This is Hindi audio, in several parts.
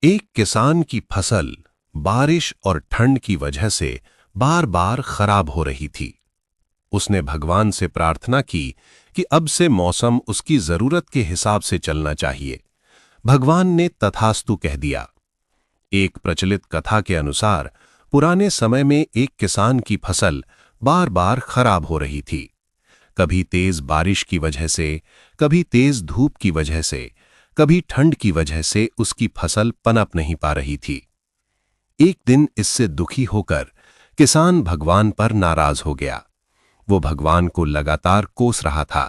एक किसान की फसल बारिश और ठंड की वजह से बार बार खराब हो रही थी। उसने भगवान से प्रार्थना की कि अब से मौसम उसकी जरूरत के हिसाब से चलना चाहिए। भगवान ने तथास्तु कह दिया। एक प्रचलित कथा के अनुसार पुराने समय में एक किसान की फसल बार बार खराब हो रही थी। कभी तेज बारिश की वजह से, कभी तेज धूप की वजह से, कभी ठंड की वजह से उसकी फसल पनप नहीं पा रही थी। एक दिन इससे दुखी होकर किसान भगवान पर नाराज हो गया। वो भगवान को लगातार कोस रहा था।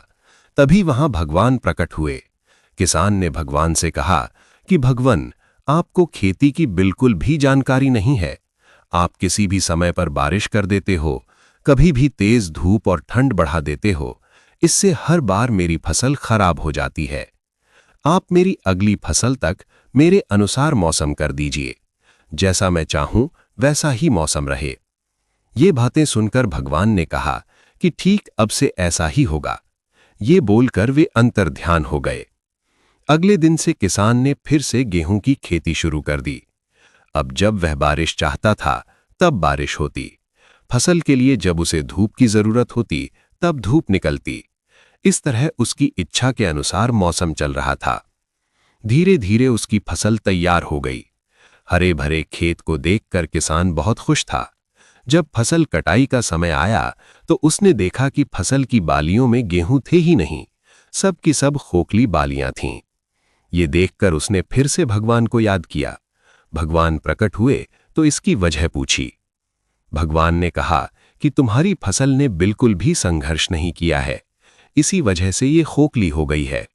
तभी वहां भगवान प्रकट हुए। किसान ने भगवान से कहा कि भगवान, आपको खेती की बिल्कुल भी जानकारी नहीं है। आप किसी भी समय पर बारिश कर देते हो, कभी भी तेज धूप और ठंड बढ़ा देते हो। इससे हर बार मेरी फसल खराब हो जाती है। आप मेरी अगली फसल तक मेरे अनुसार मौसम कर दीजिए। जैसा मैं चाहूं वैसा ही मौसम रहे। ये बातें सुनकर भगवान ने कहा कि ठीक अब से ऐसा ही होगा। ये बोलकर वे अंतर्ध्यान हो गए। अगले दिन से किसान ने फिर से गेहूं की खेती शुरू कर दी। अब जब वह बारिश चाहता था तब बारिश होती। फसल के लिए जब उसे धूप की जरूरत होती तब धूप निकलती। इस तरह उसकी इच्छा के अनुसार मौसम चल रहा था। धीरे धीरे उसकी फसल तैयार हो गई। हरे भरे खेत को देखकर किसान बहुत खुश था। जब फसल कटाई का समय आया तो उसने देखा कि फसल की बालियों में गेहूं थे ही नहीं, सब की सब खोखली बालियां थीं। ये देखकर उसने फिर से भगवान को याद किया। भगवान प्रकट हुए तो इसकी वजह पूछी। भगवान ने कहा कि तुम्हारी फसल ने बिल्कुल भी संघर्ष नहीं किया है, इसी वजह से ये खोखली हो गई है।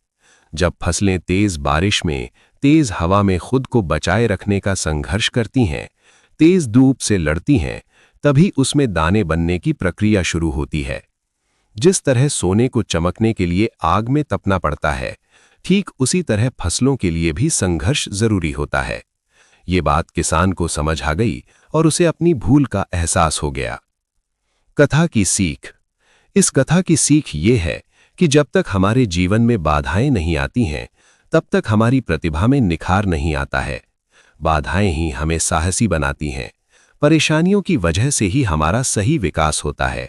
जब फसलें तेज बारिश में, तेज हवा में खुद को बचाए रखने का संघर्ष करती हैं, तेज धूप से लड़ती हैं, तभी उसमें दाने बनने की प्रक्रिया शुरू होती है। जिस तरह सोने को चमकने के लिए आग में तपना पड़ता है, ठीक उसी तरह फसलों के लिए भी संघर्ष जरूरी होता है। ये बात किसान को समझ आ गई और उसे अपनी भूल का एहसास हो गया। कथा की सीख। इस कथा की सीख ये है कि जब तक हमारे जीवन में बाधाएं नहीं आती हैं, तब तक हमारी प्रतिभा में निखार नहीं आता है। बाधाएं ही हमें साहसी बनाती हैं। परेशानियों की वजह से ही हमारा सही विकास होता है।